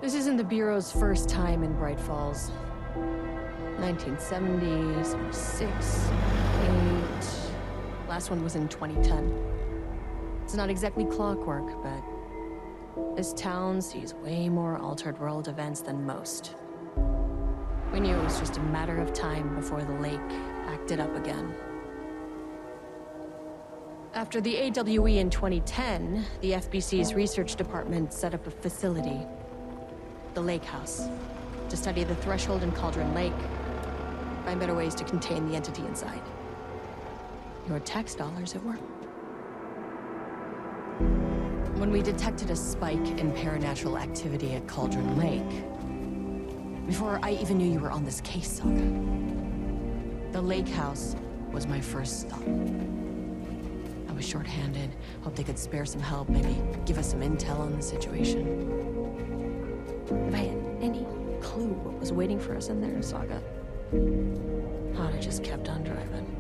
This isn't the Bureau's first time in Bright Falls. 1970, 76, 8... Last one was in 2010. It's not exactly clockwork, but this town sees way more altered world events than most. We knew it was just a matter of time before the lake acted up again. After the AWE in 2010, the FBC's research department set up a facility, the Lake House, to study the Threshold and Cauldron Lake, find better ways to contain the entity inside. Your tax dollars at work. When we detected a spike in paranatural activity at Cauldron Lake, before I even knew you were on this case, Saga, the Lake House was my first stop. I was short-handed, hoped they could spare some help, maybe give us some intel on the situation. If I had any clue what was waiting for us in there, Saga, I'd have just kept on driving.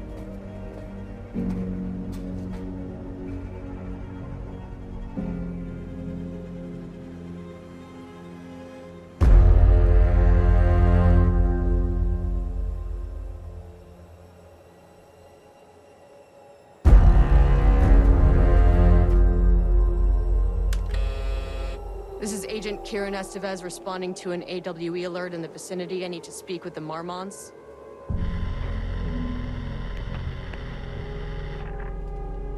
This is Agent Kiran Estevez responding to an AWE alert in the vicinity. I need to speak with the Marmons.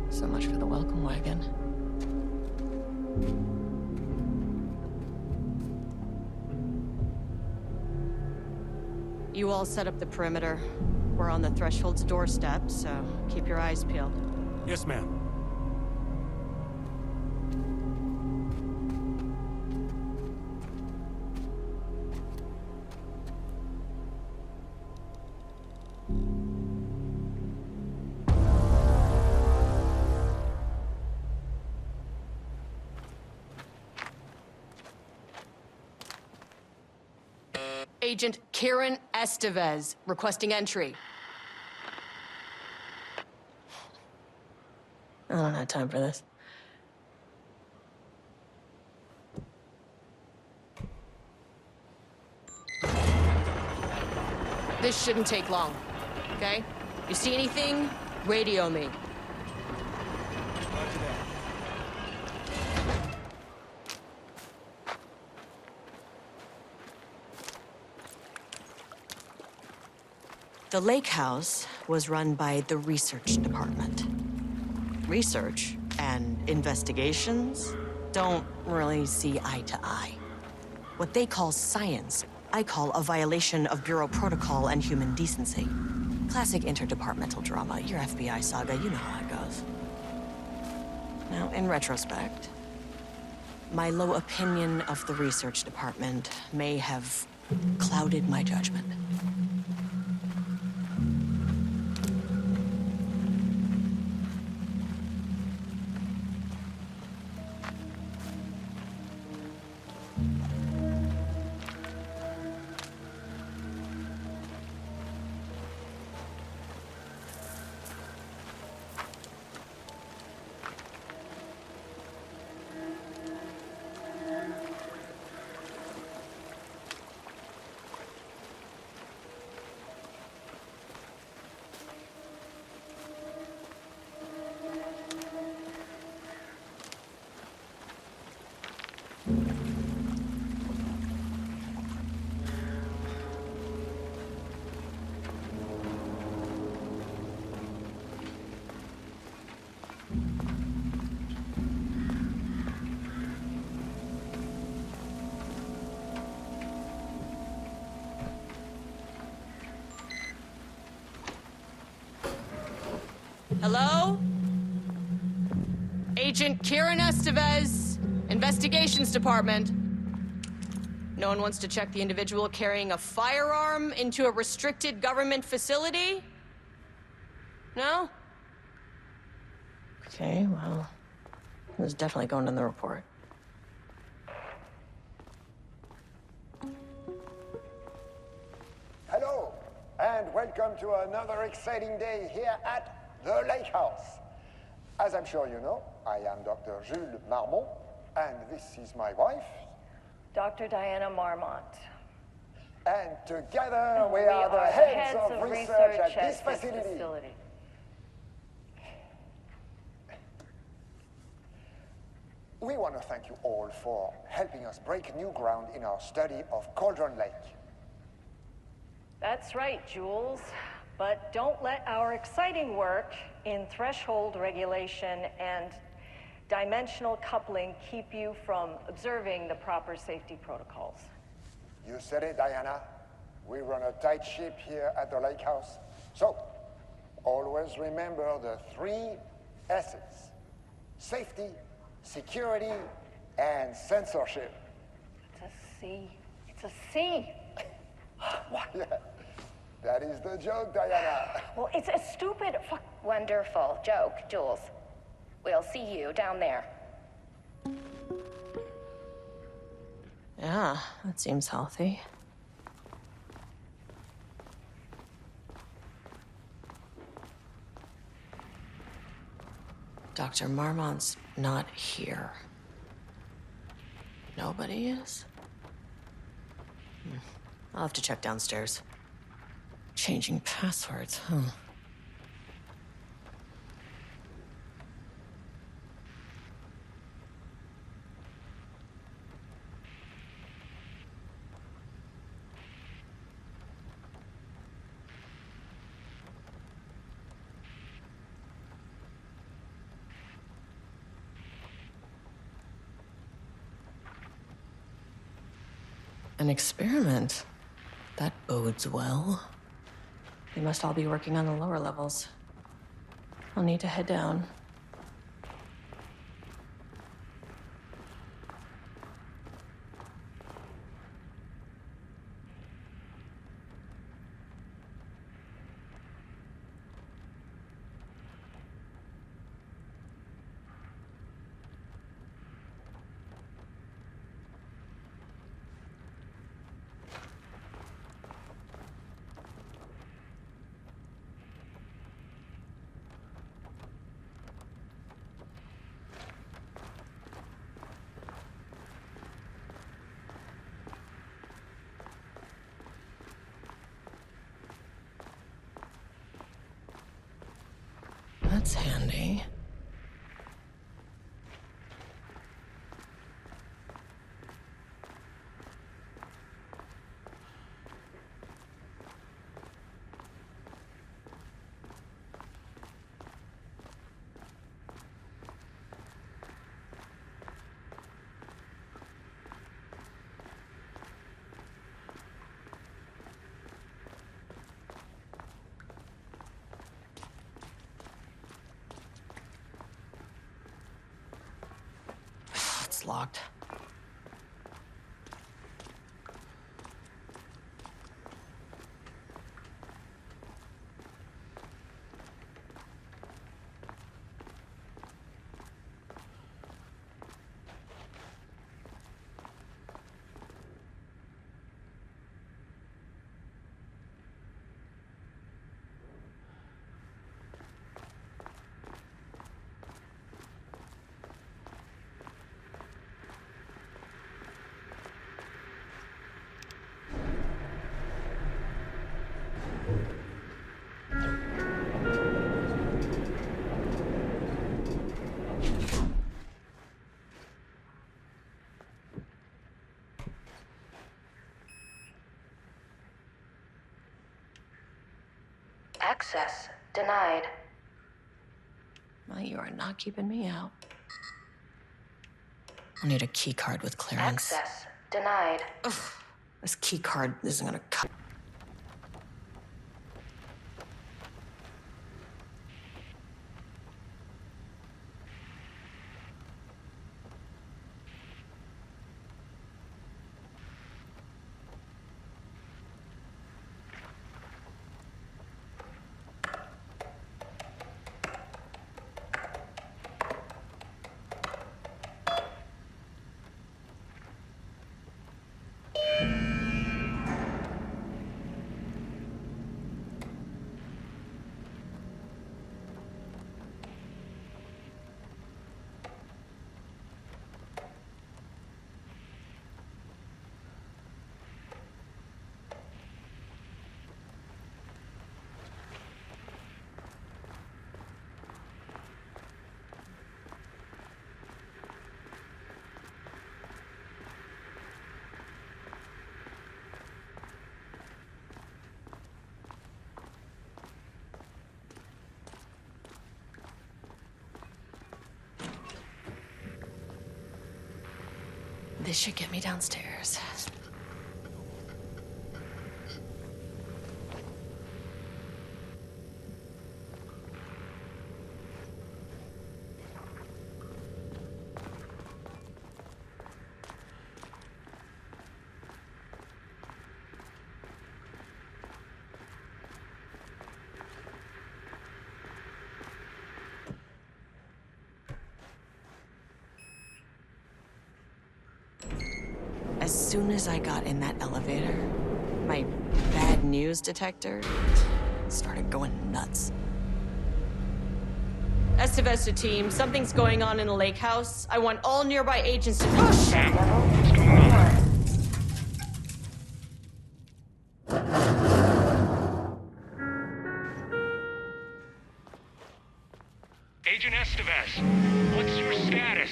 So much for the welcome wagon. You all set up the perimeter. We're on the Threshold's doorstep, so keep your eyes peeled. Yes, ma'am. Agent Kiran Estevez, requesting entry. I don't have time for this. This shouldn't take long, okay? You see anything, radio me. Roger that. The Lake House was run by the research department. Research and investigations don't really see eye to eye. What they call science, I call a violation of Bureau protocol and human decency. Classic interdepartmental drama, your FBI saga, you know how it goes. Now, in retrospect, my low opinion of the research department may have clouded my judgment. Hello? Agent Kiran Estevez, Investigations Department. No one wants to check the individual carrying a firearm into a restricted government facility? No? Okay, well, it was definitely going in the report. Hello, and welcome to another exciting day here at the Lake House. As I'm sure you know, I am Dr. Jules Marmont, and this is my wife, Dr. Diana Marmont. And together we are the heads of research at this facility. We want to thank you all for helping us break new ground in our study of Cauldron Lake. That's right, Jules. But don't let our exciting work in threshold regulation and dimensional coupling keep you from observing the proper safety protocols. You said it, Diana. We run a tight ship here at the lake house. So, always remember the 3 S's. Safety, security, and censorship. It's a C. It's a C. Why, that is the joke, Diana. Well, it's a stupid Wonderful joke, Jules. We'll see you down there. Yeah, that seems healthy. Dr. Marmont's not here. Nobody is? I'll have to check downstairs. Changing passwords, huh? An experiment. That bodes well. They must all be working on the lower levels. I'll need to head down. That's handy. It's locked. Access denied. Well, you are not keeping me out. I'll need a key card with clearance. Access denied. Ugh, this key card isn't gonna cut. This should get me downstairs. As soon as I got in that elevator, my bad news detector started going nuts. Estevez to team, something's going on in the lake house. I want all nearby agents to push. Sam, what's going on? Agent Estevez, what's your status?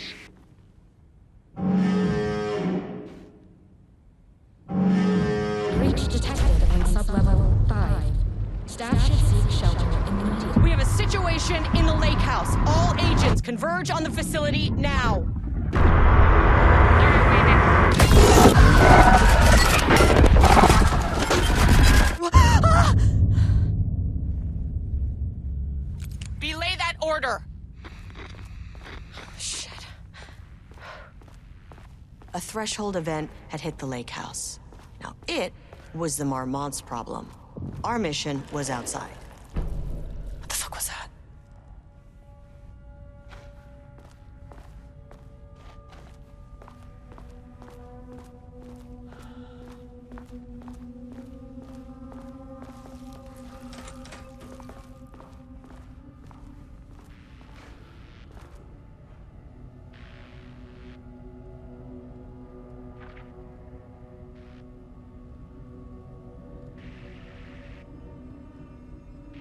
Breach detected on sublevel 5. Staff should seek shelter immediately. We have a situation in the lake house. All agents converge on the facility now. Belay that order. Shit. A threshold event had hit the lake house. Now, it was the Marmont's problem. Our mission was outside. What the fuck was that?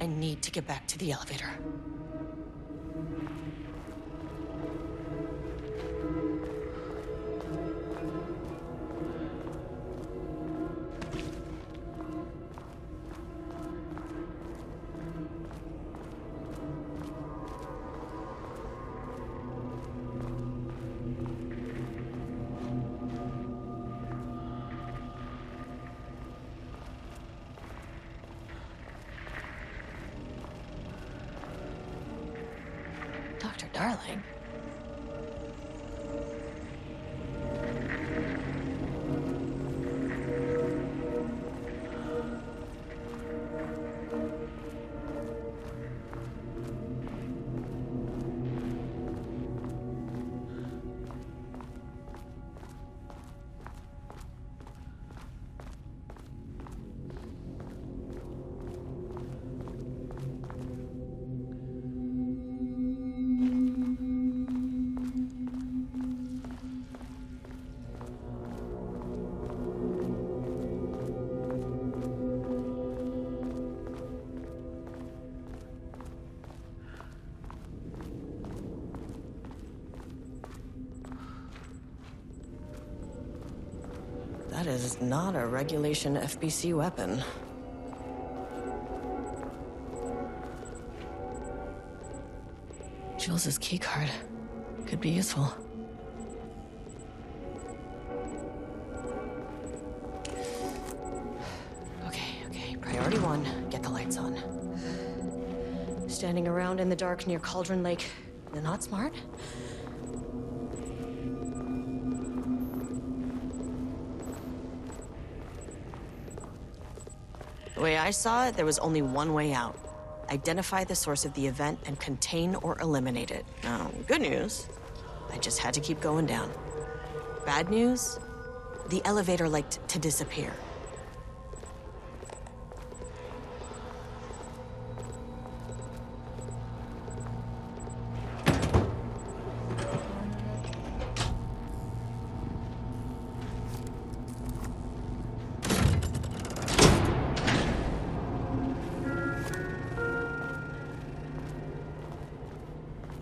I need to get back to the elevator. Dr. Darling. That is not a regulation FBC weapon. Jules's keycard could be useful. Okay. Priority 1, get the lights on. Standing around in the dark near Cauldron Lake, not smart? The way I saw it, there was only one way out. Identify the source of the event and contain or eliminate it. Now, good news, I just had to keep going down. Bad news, the elevator liked to disappear.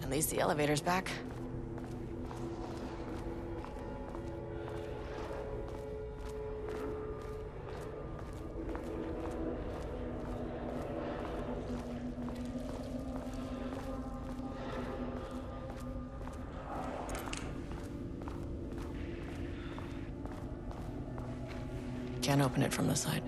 At least the elevator's back. Can't open it from the side.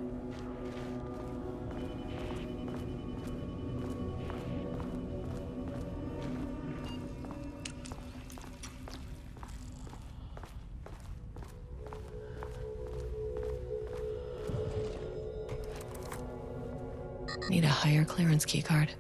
Need a higher clearance keycard.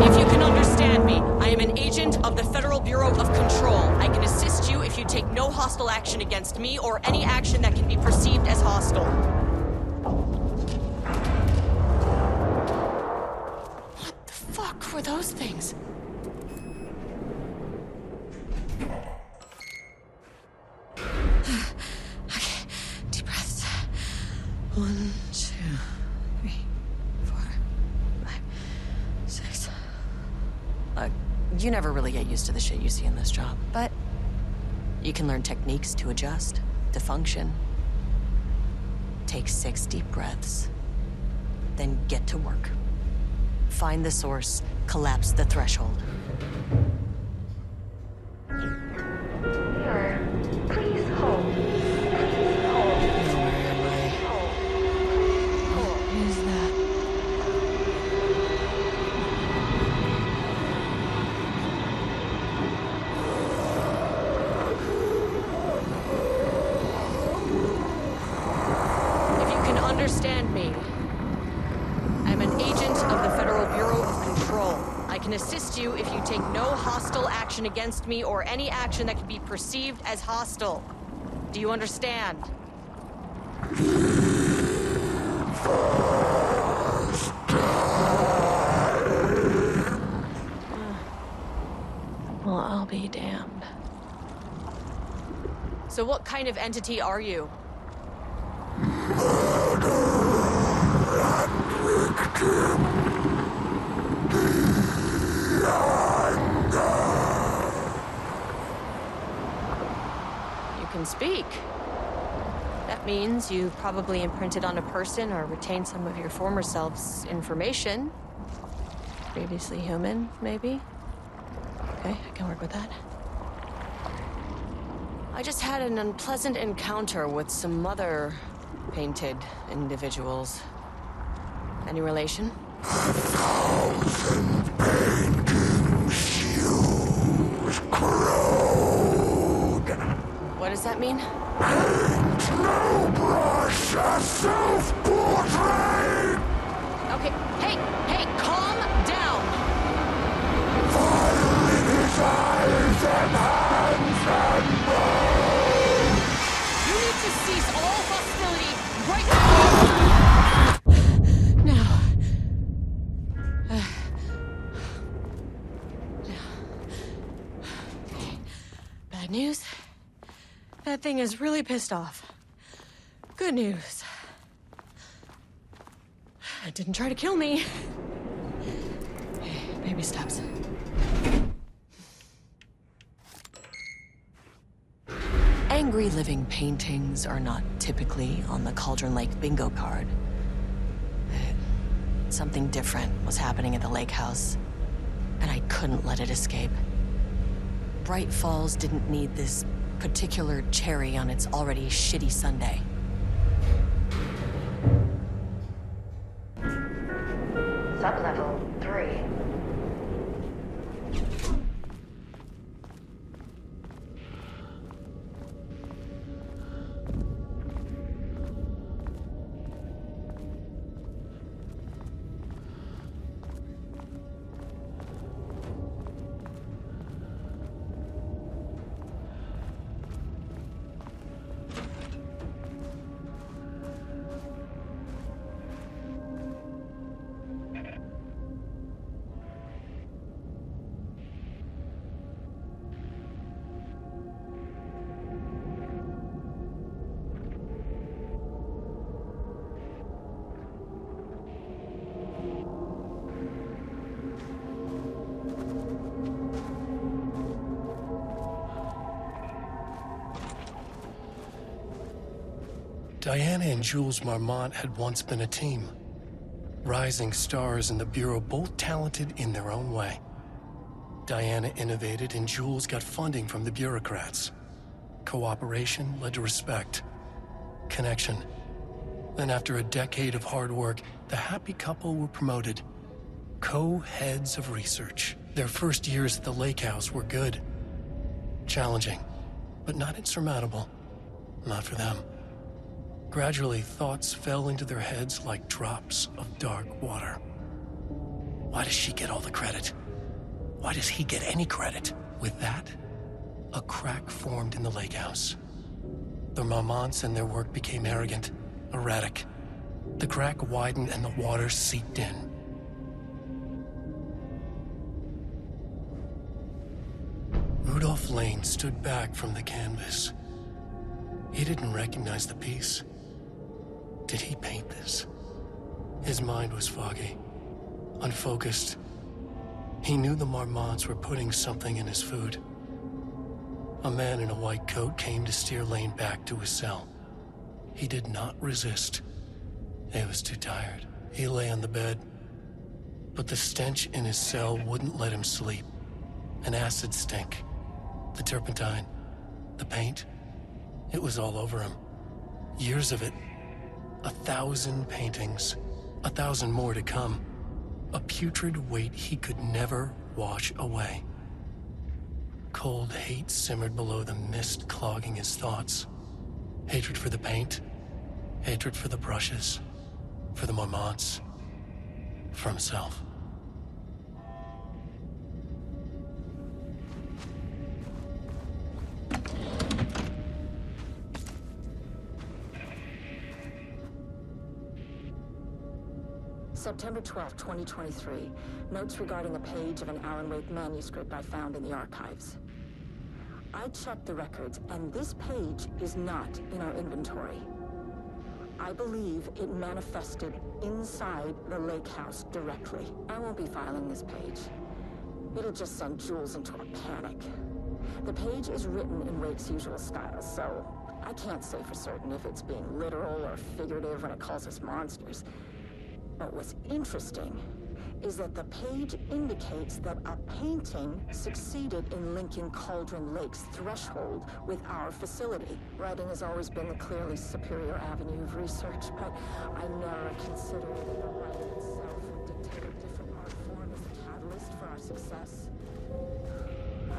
If you can understand me, I am an agent of the Federal Bureau of Control. I can assist you if you take no hostile action against me or any action that can be perceived as hostile. What the fuck were those things? Okay, deep breaths. 1, 2, 3, 4, 5, 6. You never really get used to the shit you see in this job, but you can learn techniques to adjust, to function. Take 6 deep breaths, then get to work. Find the source, collapse the threshold. Please hold. Please hold. What is that? Understand me. I'm an agent of the Federal Bureau of Control. I can assist you if you take no hostile action against me or any action that can be perceived as hostile. Do you understand? Well, I'll be damned. So what kind of entity are you? You can speak. That means you probably imprinted on a person or retained some of your former self's information. Previously human, maybe? Okay, I can work with that. I just had an unpleasant encounter with some other painted individuals. Any relation? 1,000 paintings used corrode. What does that mean? Paint no brush, a self-portrait. Okay, hey, calm down! Fire in his eyes and hands and bones. You need to cease all hostility right now! Now. Okay. Bad news. That thing is really pissed off. Good news. It didn't try to kill me. Baby steps. Angry living paintings are not typically on the Cauldron Lake bingo card. Something different was happening at the lake house, and I couldn't let it escape. Bright Falls didn't need this particular cherry on its already shitty sundae. Sublevel 3. Diana and Jules Marmont had once been a team. Rising stars in the Bureau, both talented in their own way. Diana innovated and Jules got funding from the bureaucrats. Cooperation led to respect. Connection. Then after a decade of hard work, the happy couple were promoted. Co-heads of research. Their first years at the lake house were good. Challenging, but not insurmountable. Not for them. Gradually, thoughts fell into their heads like drops of dark water. Why does she get all the credit? Why does he get any credit? With that, a crack formed in the lake house. The Marmonts and their work became arrogant, erratic. The crack widened and the water seeped in. Rudolph Lane stood back from the canvas. He didn't recognize the piece. Did he paint this? His mind was foggy, unfocused. He knew the Marmonts were putting something in his food. A man in a white coat came to steer Lane back to his cell. He did not resist. He was too tired. He lay on the bed, but the stench in his cell wouldn't let him sleep. An acid stink. The turpentine. The paint. It was all over him. Years of it. 1,000 paintings. 1,000 more to come. A putrid weight he could never wash away. Cold hate simmered below the mist clogging his thoughts. Hatred for the paint. Hatred for the brushes. For the Marmonts. For himself. September 12, 2023. Notes regarding a page of an Alan Wake manuscript I found in the archives. I checked the records, and this page is not in our inventory. I believe it manifested inside the lake house directly. I won't be filing this page. It'll just send Jules into a panic. The page is written in Wake's usual style, so I can't say for certain if it's being literal or figurative when it calls us monsters. But what's interesting is that the page indicates that a painting succeeded in linking Cauldron Lake's threshold with our facility. Writing has always been the clearly superior avenue of research, but I never considered that the writing itself would dictate a different art form as the catalyst for our success.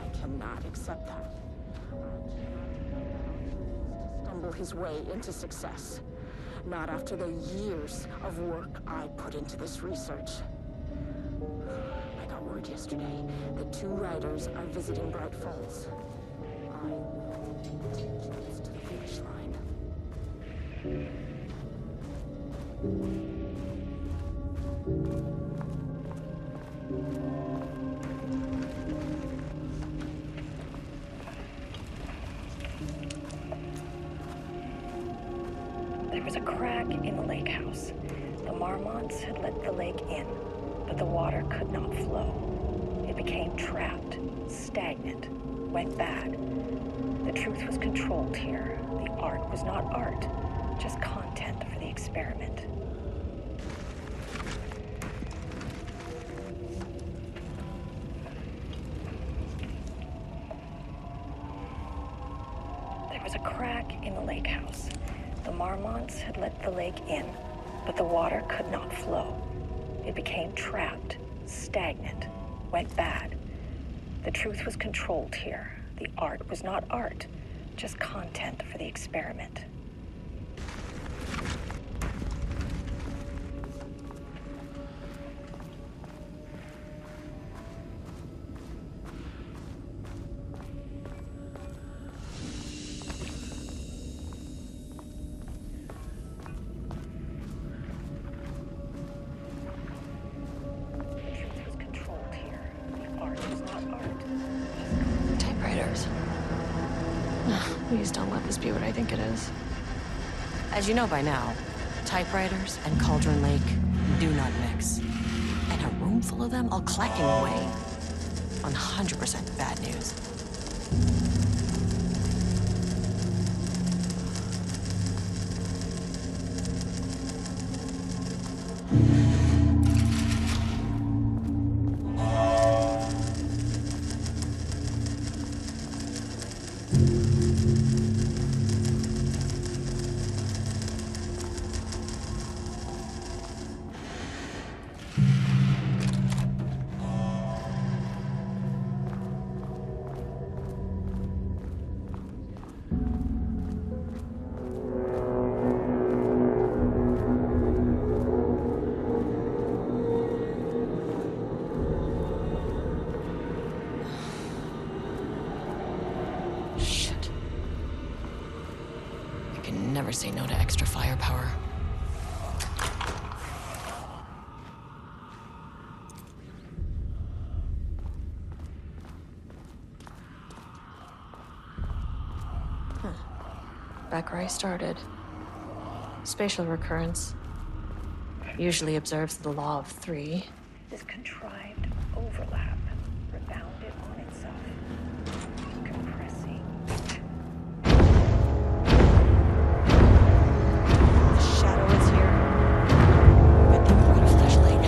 I cannot accept that. I cannot stumble his way into success. Not after the years of work I put into this research. I got word yesterday that 2 writers are visiting Bright Falls. I will take Jules to the finish line. There was a crack in the lake house. The Marmonts had let the lake in, but the water could not flow. It became trapped, stagnant, went bad. The truth was controlled here. The art was not art, just content for the experiment. There was a crack in the lake house. The Marmonts had let the lake in, but the water could not flow. It became trapped, stagnant, went bad. The truth was controlled here. The art was not art, just content for the experiment. Typewriters. Please don't let this be what I think it is. As you know by now, typewriters and Cauldron Lake do not mix. And a room full of them all clacking away. 100% bad news. never say no to extra firepower. Back where I started. Spatial recurrence. Usually observes the law of three. This contrived overlap rebounded on itself, compressing. The shadow is here. Good thing we got a flashlight.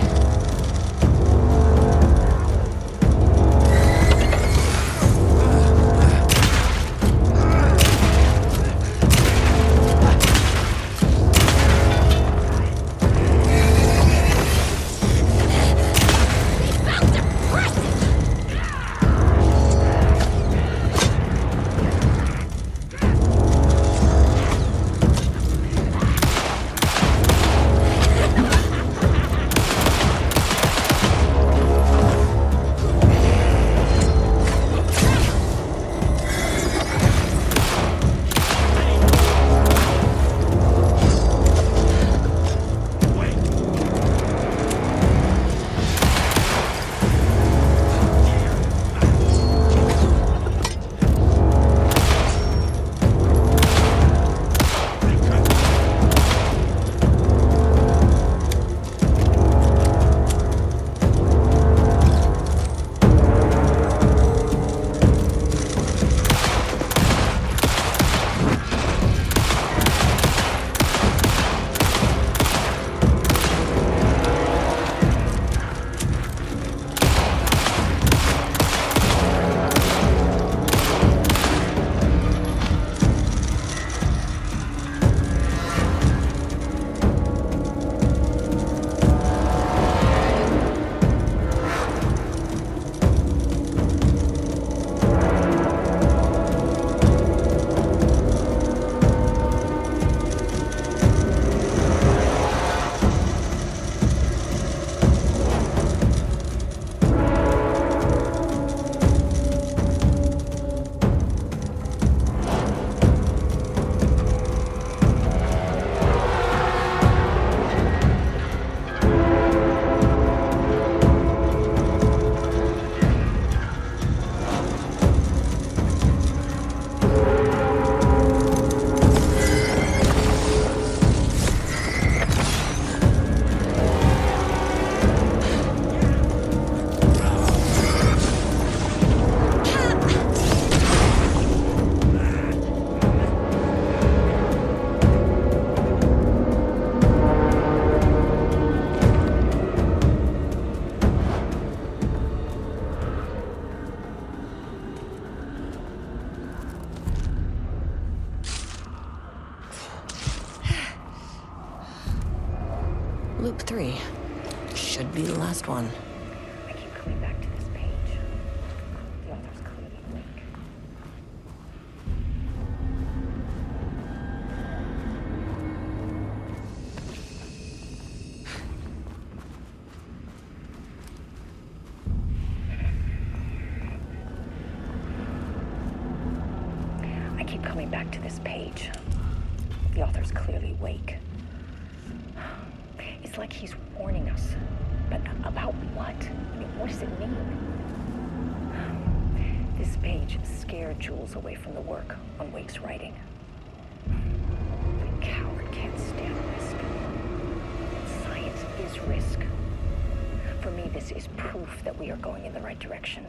Loop 3. Should be the last one. I keep coming back to this page. The author's clearly awake. I keep coming back to this page. The author's clearly awake. It's like he's warning us. But about what? I mean, what does it mean? This page scared Jules away from the work on Wake's writing. The coward can't stand risk. Science is risk. For me, this is proof that we are going in the right direction.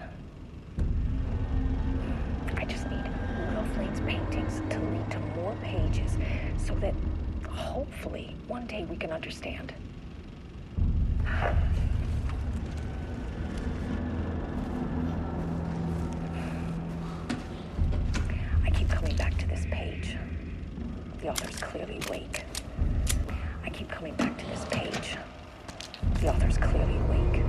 I just need Rudolph Lane's paintings to lead to more pages so that hopefully one day we can understand. I keep coming back to this page. The author's clearly awake. I keep coming back to this page. The author's clearly awake.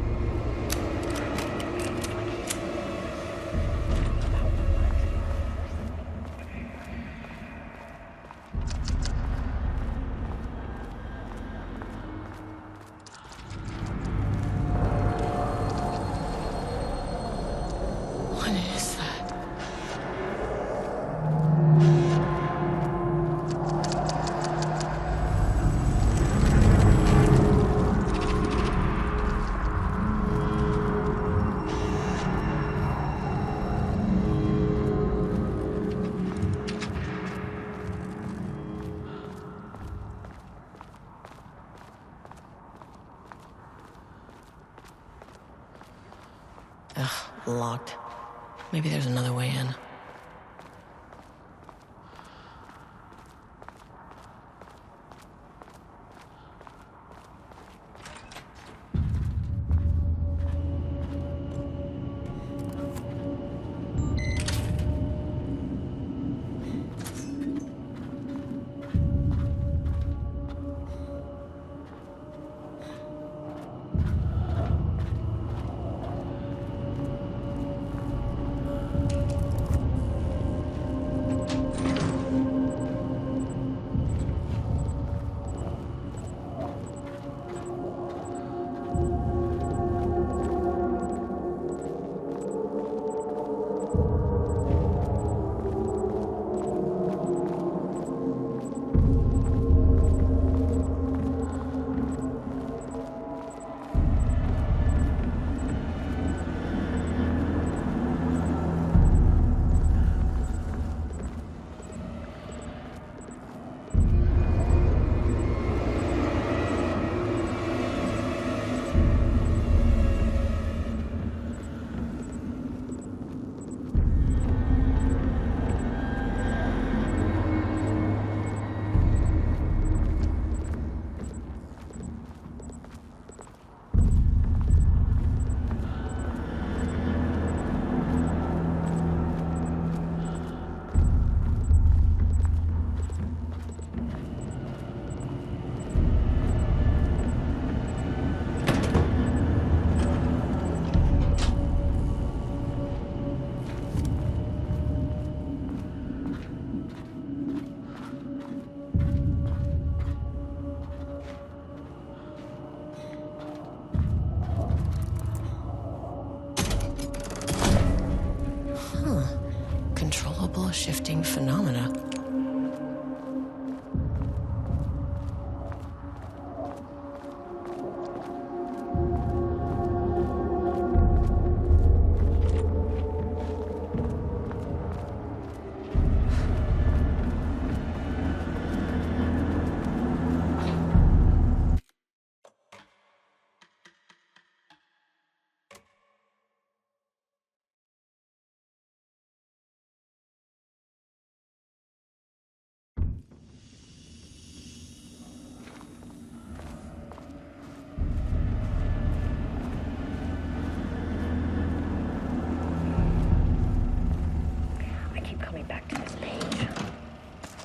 locked. Maybe there's another way in. Controllable shifting phenomena.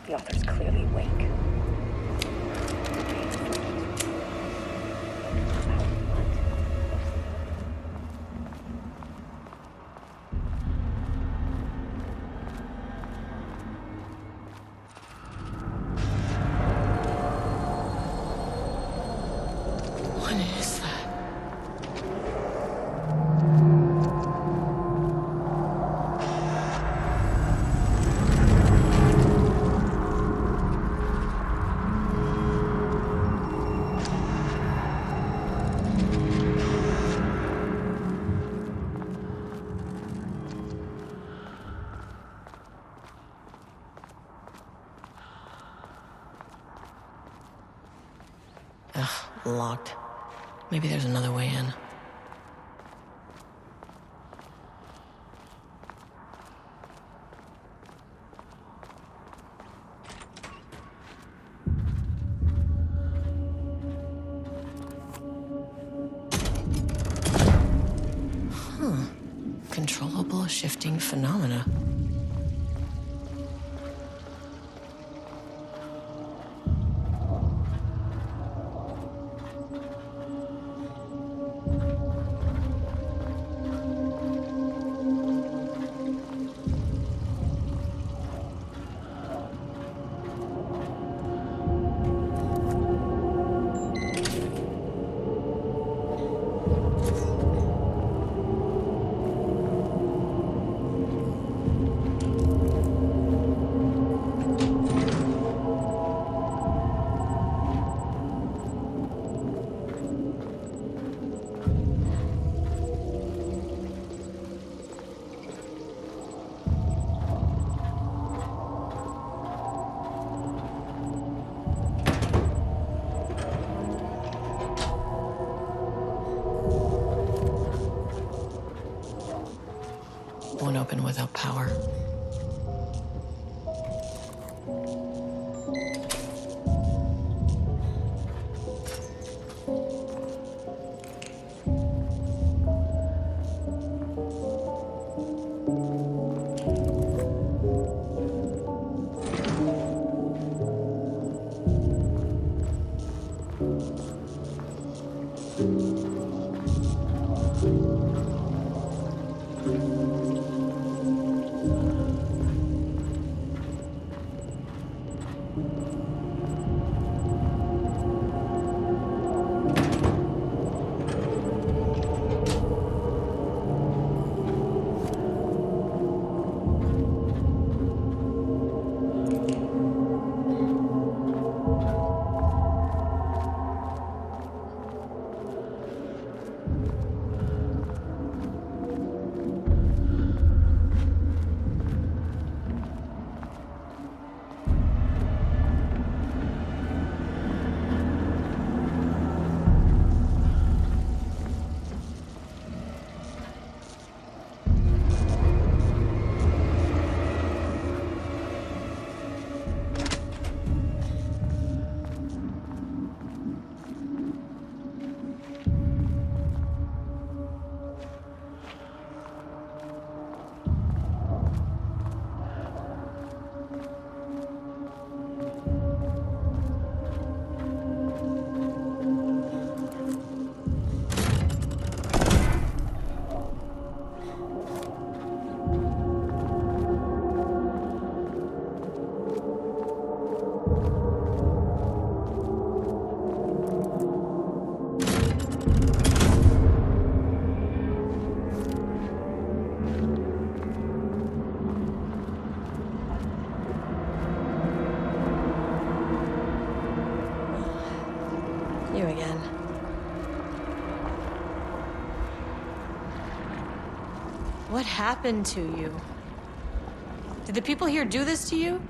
The author's clearly awake. What is that? Locked. Maybe there's another way in. Controllable shifting phenomena. open without power. You again. What happened to you? Did the people here do this to you?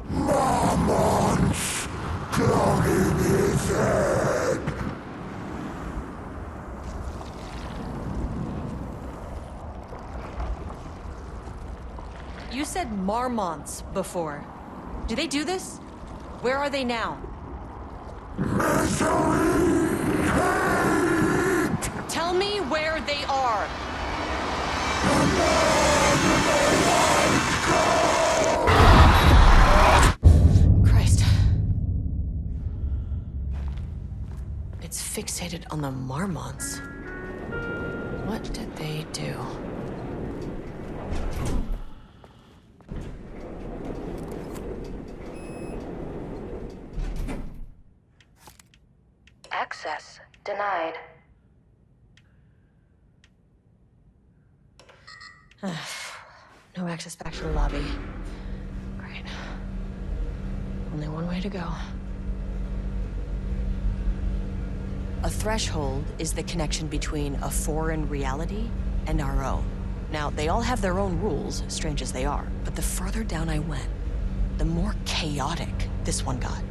Mammons cloning his head. You said marmots before. Do they do this? Where are they now? Misery, hate. Tell me where they are. Christ. It's fixated on the marmots. What did they do? Access denied. No access back to the lobby. Great. Only one way to go. A threshold is the connection between a foreign reality and our own. Now, they all have their own rules, strange as they are, but the further down I went, the more chaotic this one got.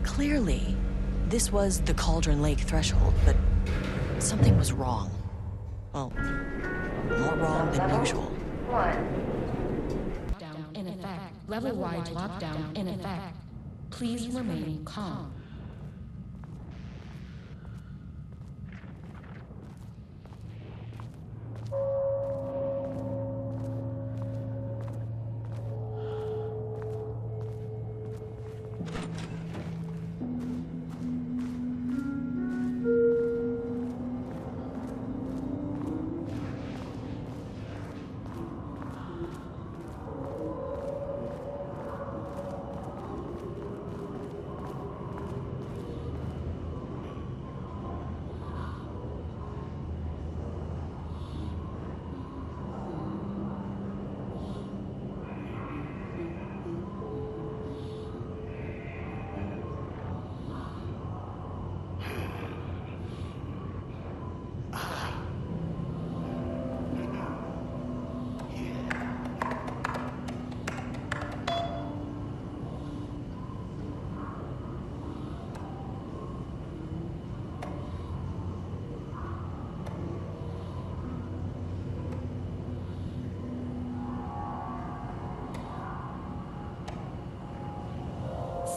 Clearly, this was the Cauldron Lake threshold, but something was wrong. Well, more wrong than usual. 1. Down in effect. Level-wide lockdown in effect. Please remain calm.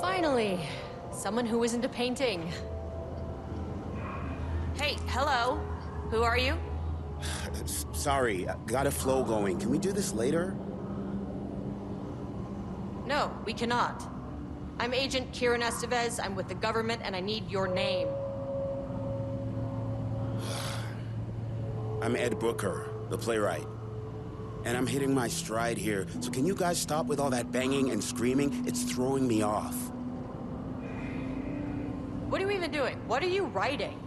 Finally, someone who isn't a painting. Hey, hello. Who are you? Sorry, got a flow going. Can we do this later? No, we cannot. I'm Agent Kiran Estevez. I'm with the government, and I need your name. I'm Ed Booker, the playwright. And I'm hitting my stride here, so can you guys stop with all that banging and screaming? It's throwing me off. What are you even doing? What are you writing?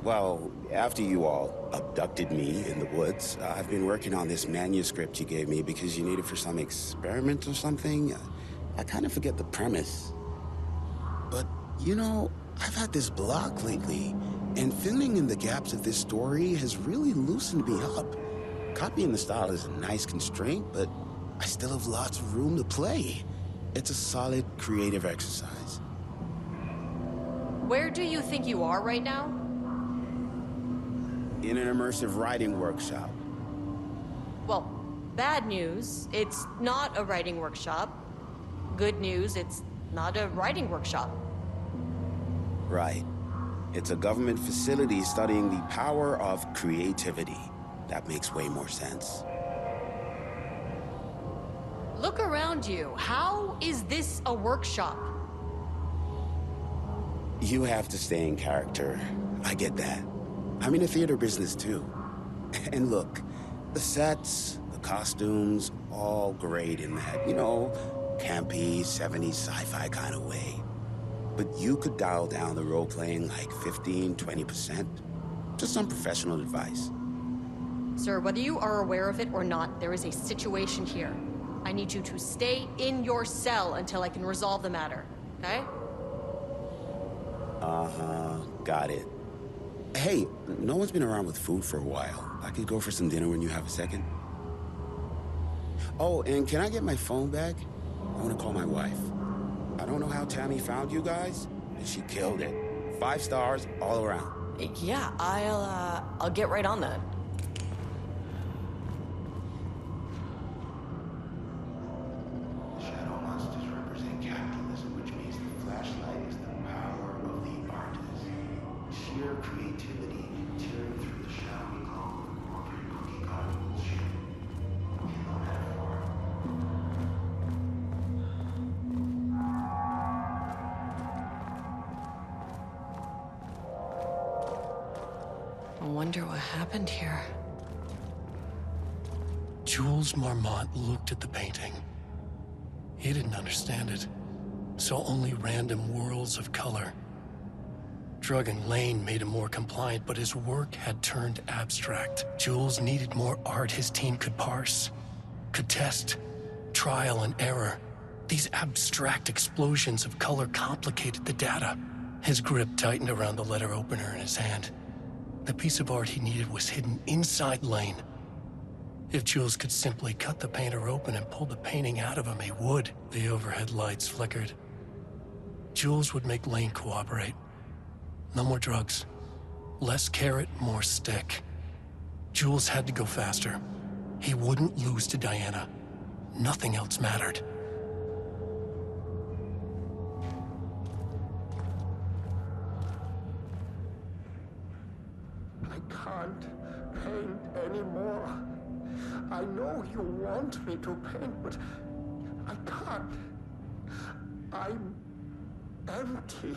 Well, after you all abducted me in the woods, I've been working on this manuscript you gave me because you need it for some experiment or something. I kind of forget the premise. But, you know, I've had this block lately, and filling in the gaps of this story has really loosened me up. Copying the style is a nice constraint, but I still have lots of room to play. It's a solid creative exercise. Where do you think you are right now? In an immersive writing workshop. Well, bad news, it's not a writing workshop. Good news, it's not a writing workshop. Right. It's a government facility studying the power of creativity. That makes way more sense. Look around you. How is this a workshop? You have to stay in character. I get that. I'm in the theater business too. And look, the sets, the costumes, all great in that, you know, campy, 70s sci-fi kind of way. But you could dial down the role-playing like 15–20%. Just some professional advice. Sir, whether you are aware of it or not, there is a situation here. I need you to stay in your cell until I can resolve the matter, okay? Uh-huh, got it. Hey, no one's been around with food for a while. I could go for some dinner when you have a second. Oh, and can I get my phone back? I want to call my wife. I don't know how Tammy found you guys, but she killed it. 5 stars all around. Yeah, I'll get right on that. Shadow monsters represent capitalism, which means the flashlight is the power of the artist. Sheer creativity tearing through the shadowy globe of corporate cookie cutter bullshit. In the metaphor. I wonder what happened here. Jules Marmont looked at the painting. He didn't understand it, saw only random whirls of color. Drug and Lane made him more compliant, but his work had turned abstract. Jules needed more art his team could parse, could test, trial and error. These abstract explosions of color complicated the data. His grip tightened around the letter opener in his hand. The piece of art he needed was hidden inside Lane. If Jules could simply cut the painter open and pull the painting out of him, he would. The overhead lights flickered. Jules would make Lane cooperate. No more drugs. Less carrot, more stick. Jules had to go faster. He wouldn't lose to Diana. Nothing else mattered. I can't paint anymore. I know you want me to paint, but I can't. I'm empty.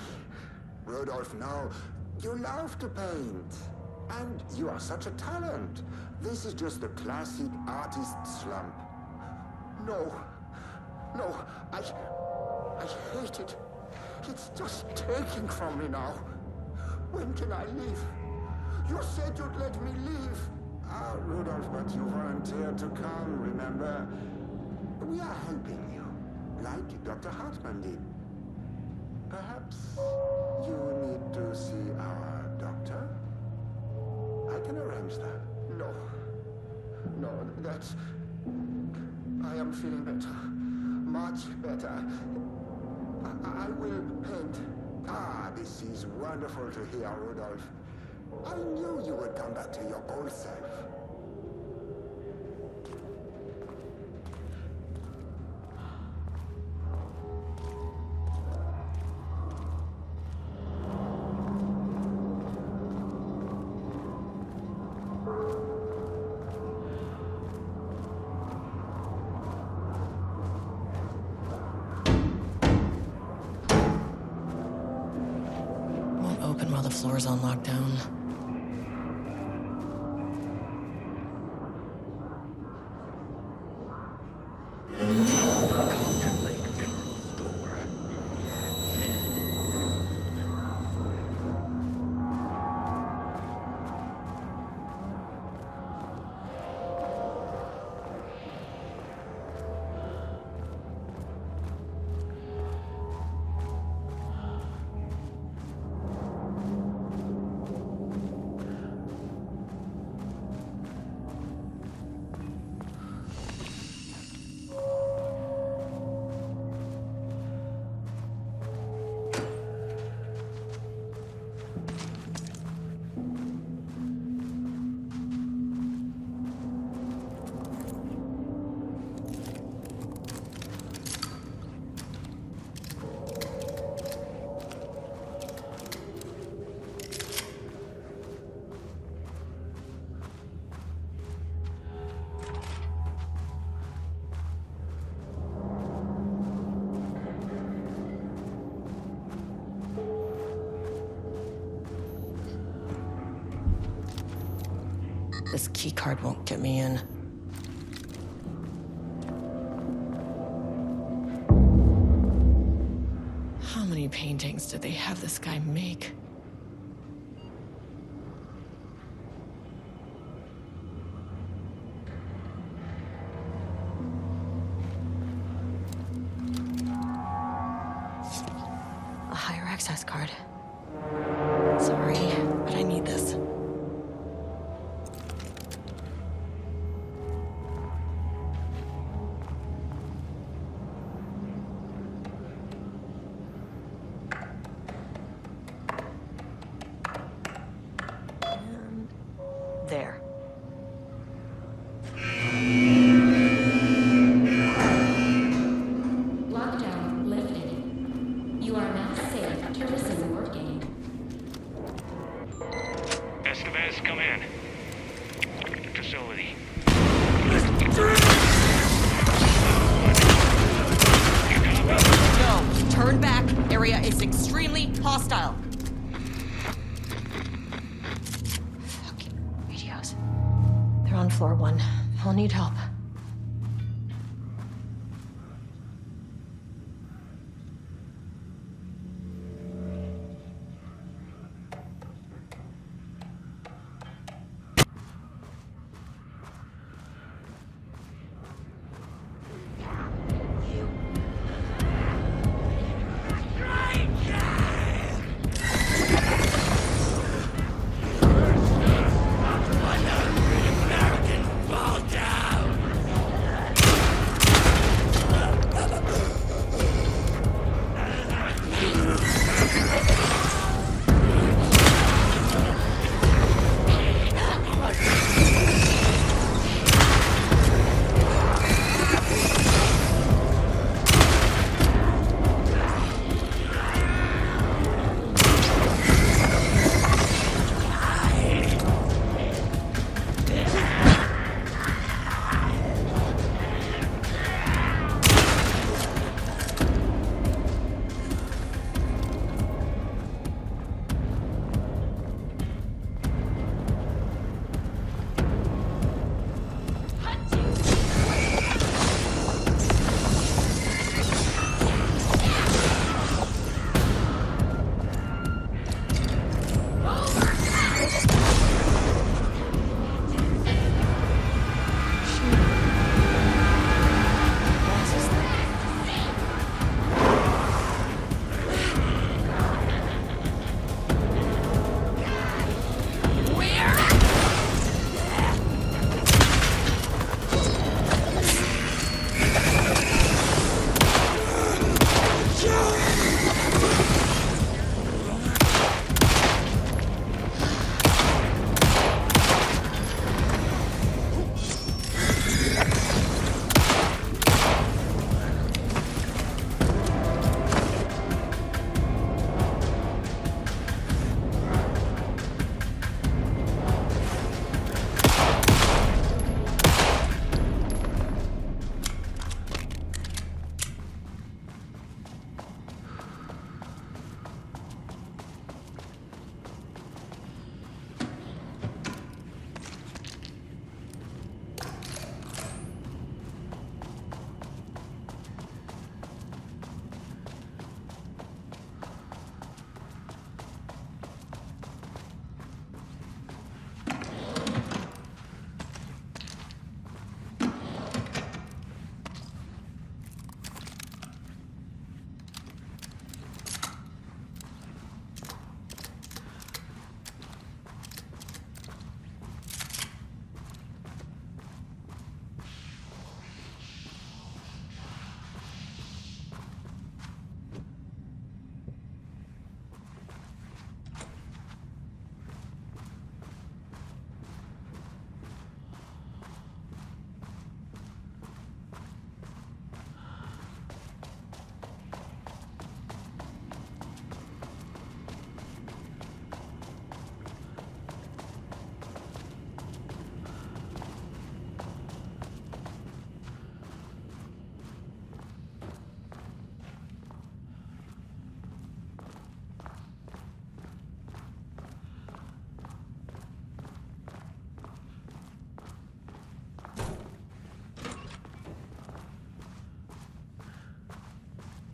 Rudolph, now, you love to paint. And you are such a talent. This is just the classic artist slump. No. No, I hate it. It's just taking from me now. When can I leave? You said you'd let me leave. Ah, Rudolph, but you volunteered to come, remember? We are helping you, like Dr. Hartman did. Perhaps you need to see our doctor? I can arrange that. No. No, that's... I am feeling better. Much better. I will paint. Ah, this is wonderful to hear, Rudolph. I knew you would come back to your old self. happen while the floor's on lockdown. This keycard won't get me in. How many paintings did they have this guy make? A higher access card. Sorry, but I need this. There. Lockdown lifted. You are now safe to resume working. Estevez, come in. Facility. No, turn back. Area is extremely hostile. They're on floor 1. I'll need help. Fall down!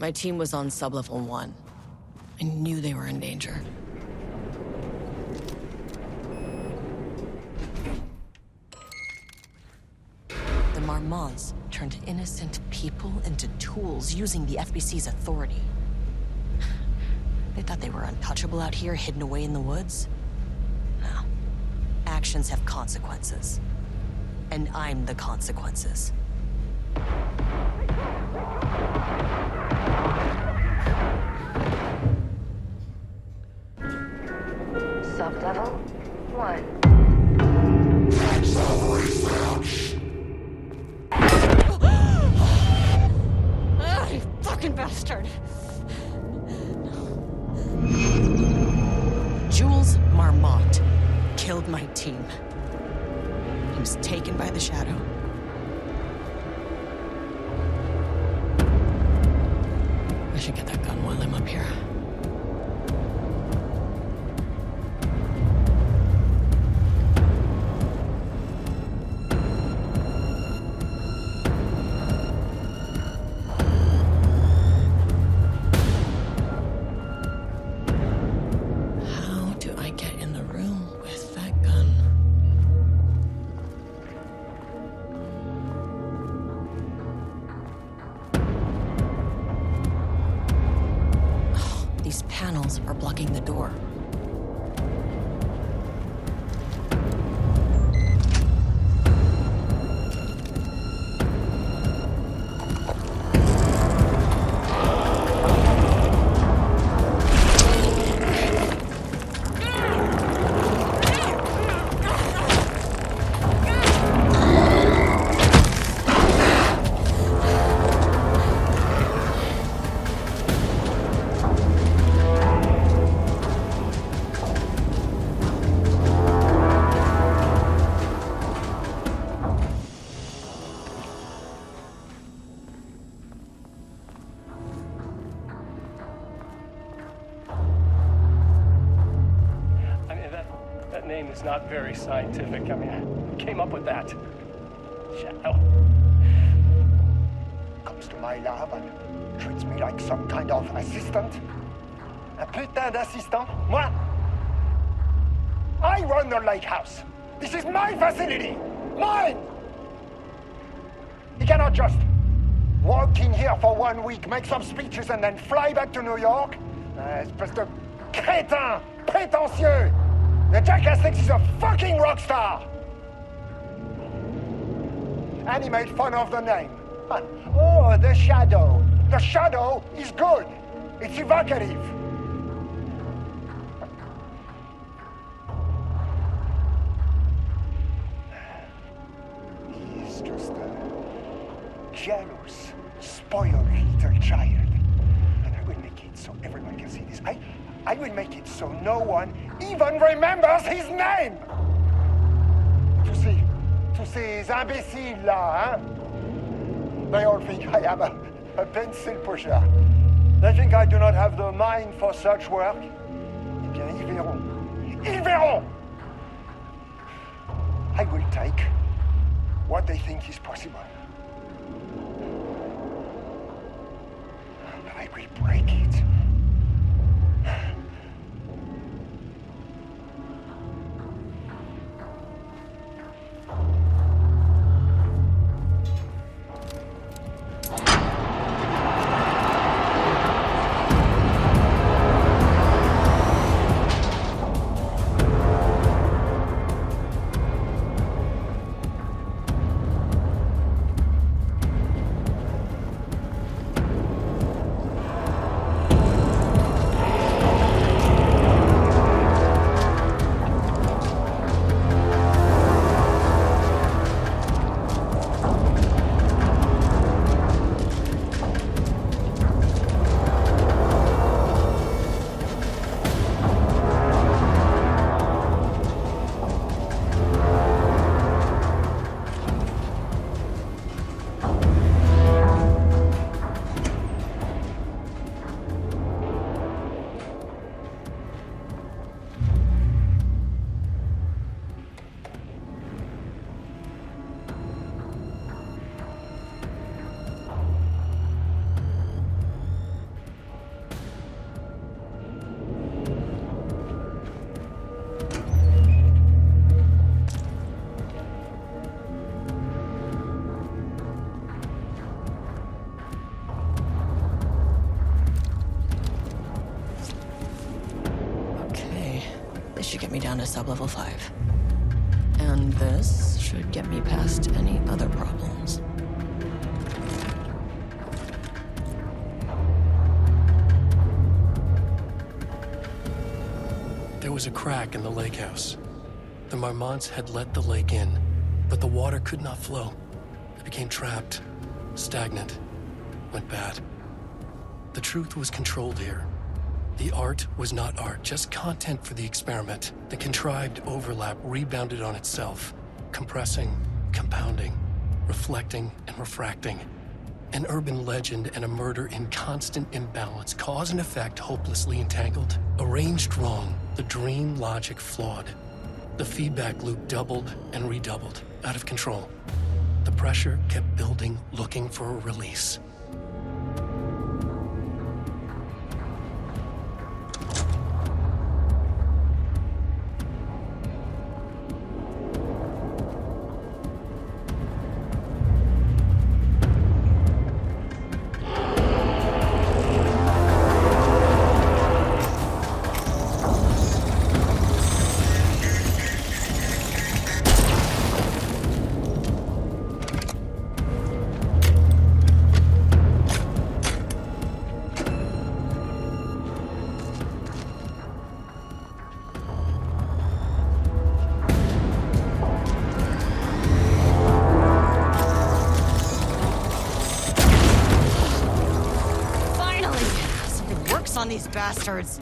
My team was on sublevel 1. I knew they were in danger. The Marmonts turned innocent people into tools using the FBC's authority. They thought they were untouchable out here, hidden away in the woods. No. Actions have consequences. And I'm the consequences. Sublevel 1. Ah, you fucking bastard! Jules Marmont killed my team. He was taken by the Shadow. I should get that gun while I'm up here. Panels are blocking the door. It's not very scientific. I mean, I came up with that. Shadow. Comes to my lab and treats me like some kind of assistant. Un putain d'assistant? Moi? I run the lake house. This is my facility. Mine! He cannot just walk in here for 1 week, make some speeches, and then fly back to New York. Espèce de crétin, prétentieux. The jackass thinks he's a fucking rock star! And he made fun of the name. Oh, the Shadow. The Shadow is good. It's evocative. He's just a jealous, spoiled little child. And I will make it so everyone can see this. I will make it so no one even remembers his name! Tous ces imbéciles là, hein? They all think I am a pencil pusher. They think I do not have the mind for such work. Eh bien, ils verront. Ils verront! I will take what they think is possible. But I will break it. should get me down to sub-level 5. And this should get me past any other problems. There was a crack in the lake house. The Marmonts had let the lake in, but the water could not flow. It became trapped, stagnant, went bad. The truth was controlled here. The art was not art, just content for the experiment. The contrived overlap rebounded on itself, compressing, compounding, reflecting, and refracting. An urban legend and a murder in constant imbalance, cause and effect hopelessly entangled. Arranged wrong, the dream logic flawed. The feedback loop doubled and redoubled, out of control. The pressure kept building, looking for a release. On these bastards.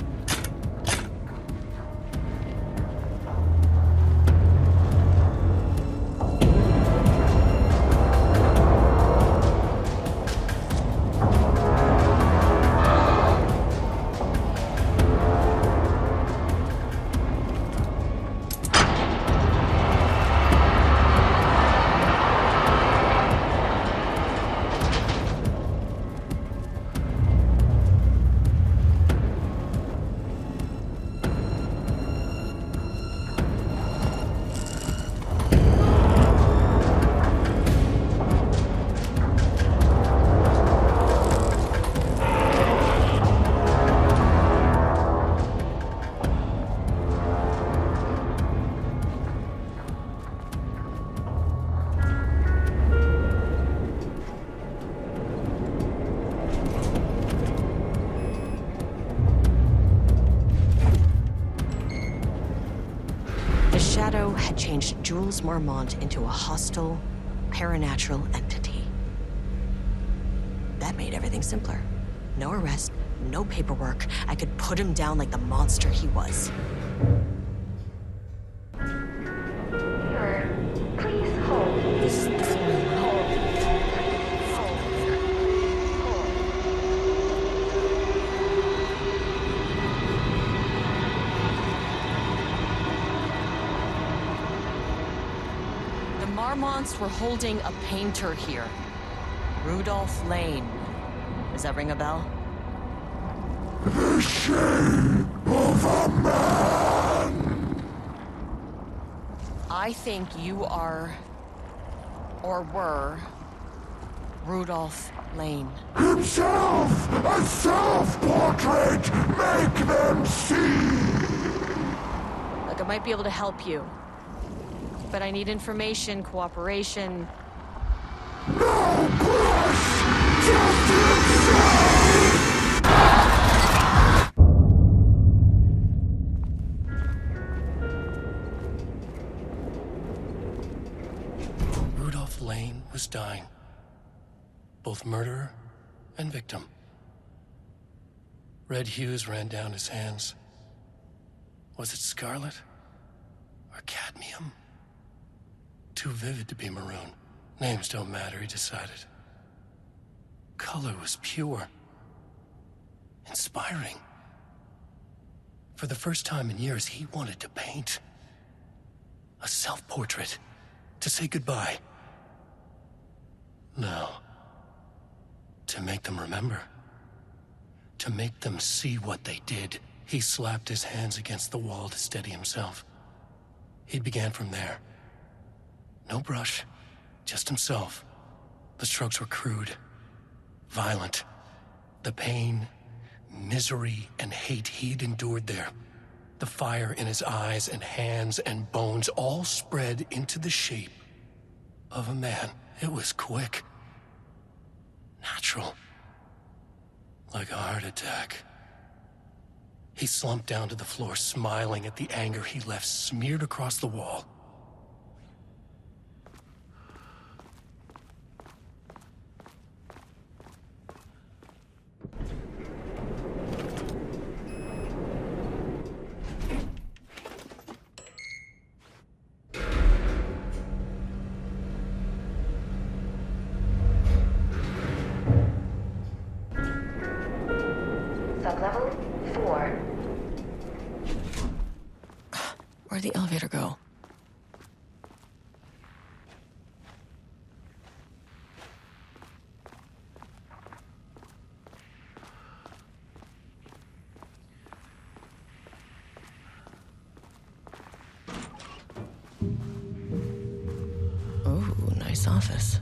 Shadow had changed Jules Marmont into a hostile, paranatural entity. That made everything simpler. No arrest, no paperwork. I could put him down like the monster he was. Sir, please hold. This is the floor. Marmonts were holding a painter here. Rudolph Lane. Does that ring a bell? The shape of a man! I think you are, or were, Rudolph Lane. Himself! A self-portrait! Make them see! Look, I might be able to help you. But I need information, cooperation. No push! Just inside! Rudolph Lane was dying. Both murderer and victim. Red hues ran down his hands. Was it scarlet or cadmium? Too vivid to be maroon. Names don't matter, he decided. Color was pure. Inspiring. For the first time in years, he wanted to paint. A self-portrait. To say goodbye. No. To make them remember. To make them see what they did. He slapped his hands against the wall to steady himself. He began from there. No brush, just himself. The strokes were crude, violent. The pain, misery, and hate he'd endured there. The fire in his eyes and hands and bones all spread into the shape of a man. It was quick. Natural. Like a heart attack. He slumped down to the floor, smiling at the anger he left smeared across the wall. Sublevel 4. Where'd the elevator go? Oh, nice office.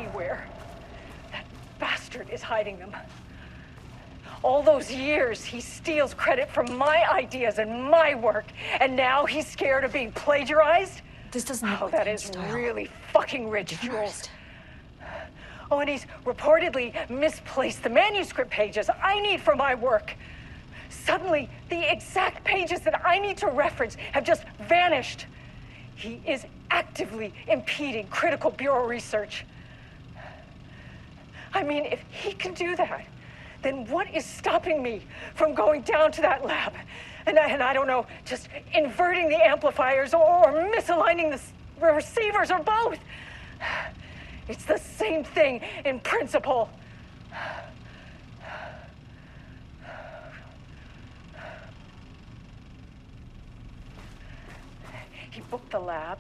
anywhere. That bastard is hiding them. All those years, he steals credit for my ideas and my work, and now he's scared of being plagiarized? This doesn't look Oh, like that his is style. really fucking rich, Give him a Jules. rest. Oh, and he's reportedly misplaced the manuscript pages I need for my work. Suddenly, the exact pages that I need to reference have just vanished. He is actively impeding critical bureau research. I mean, if he can do that, then what is stopping me from going down to that lab? And I don't know, just inverting the amplifiers or misaligning the receivers or both. It's the same thing in principle. He booked the lab.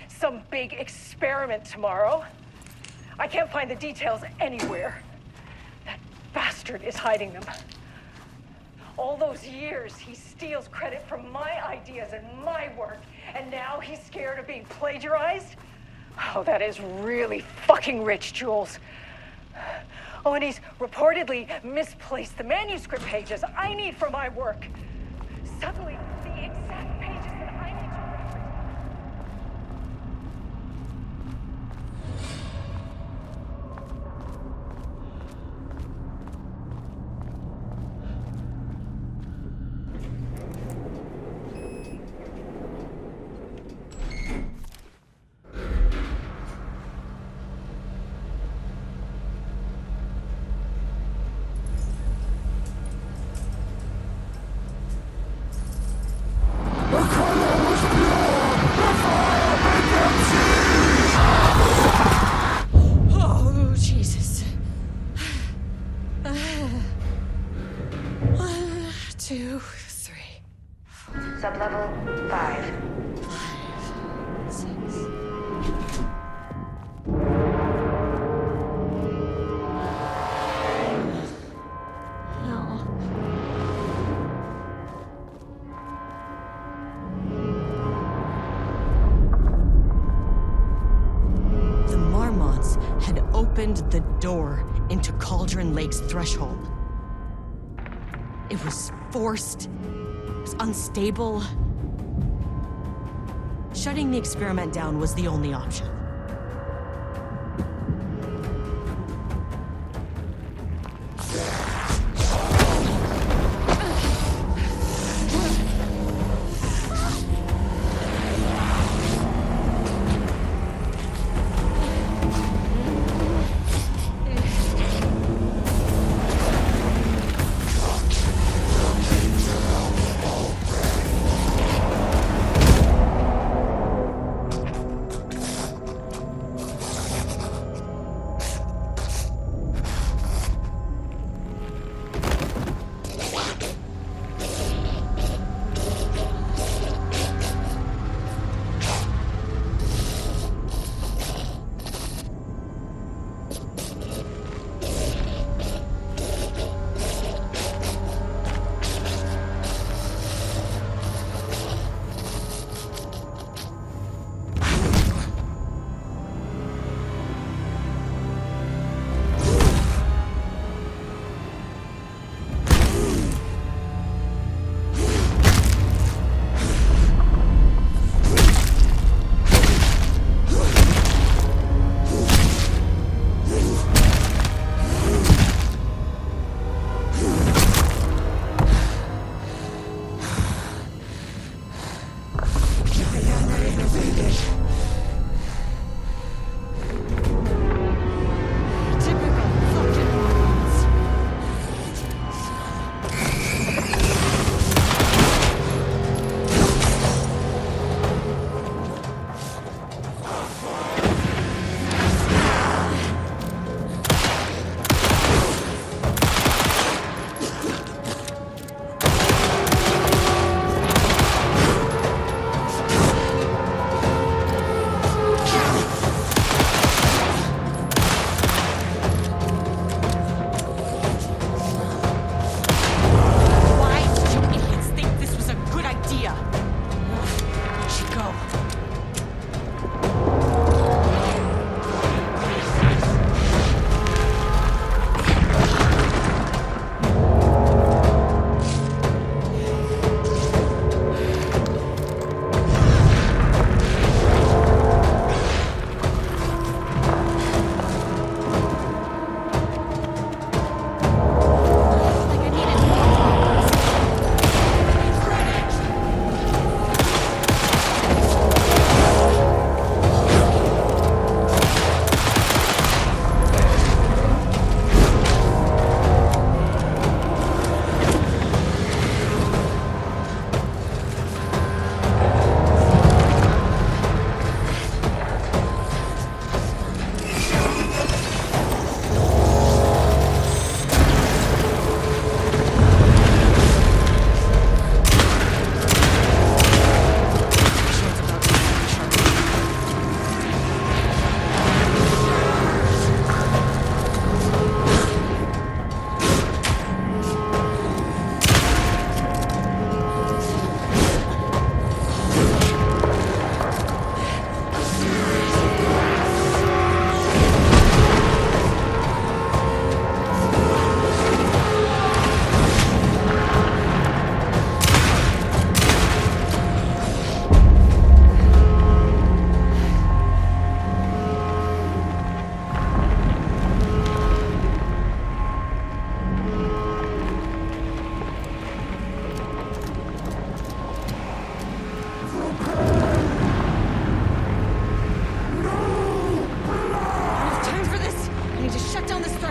Some big experiment tomorrow. I can't find the details anywhere. That bastard is hiding them. All those years, he steals credit for my ideas and my work, and now he's scared of being plagiarized? Oh, that is really fucking rich, Jules. Oh, and he's reportedly misplaced the manuscript pages I need for my work. Suddenly, the exact pages that I need to reference. Oh, Jesus. 1, 2, 3, Sublevel 5. 6. No. The Marmots had opened the door into Cauldron Lake's threshold. It was forced, it was unstable. Shutting the experiment down was the only option.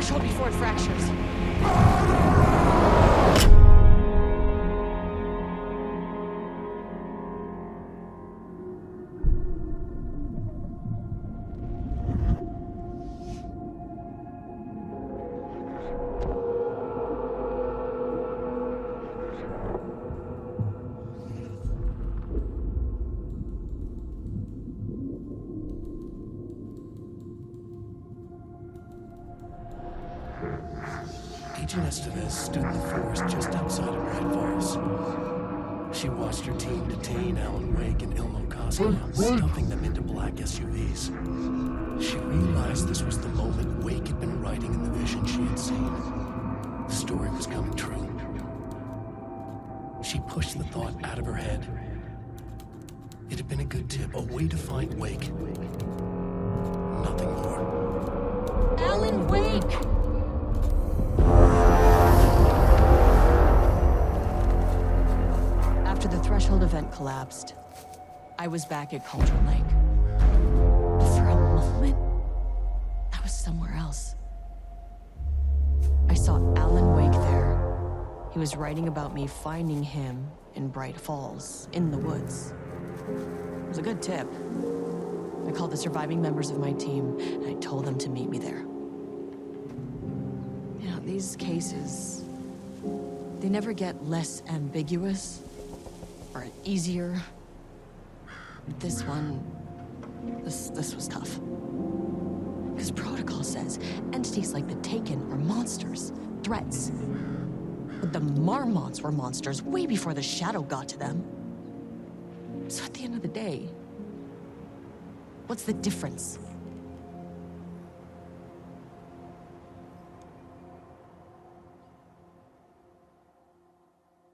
threshold before it fractures. Agent Estevez stood in the forest just outside of Bright Falls. She watched her team detain Alan Wake and Ilmo Koskinen, stuffing them into black SUVs. She realized this was the moment Wake had been writing in the vision she had seen. The story was coming true. She pushed the thought out of her head. It had been a good tip, a way to find Wake. Nothing more. Alan Wake! After the threshold event collapsed, I was back at Cauldron Lake. But for a moment, I was somewhere else. I saw Alan Wake there. He was writing about me finding him in Bright Falls, in the woods. It was a good tip. I called the surviving members of my team, and I told them to meet me there. You know, these cases, they never get less ambiguous or easier. But this one, this was tough. Because protocol says entities like the Taken are monsters, threats. But the Marmots were monsters way before the Shadow got to them. So at the end of the day, what's the difference?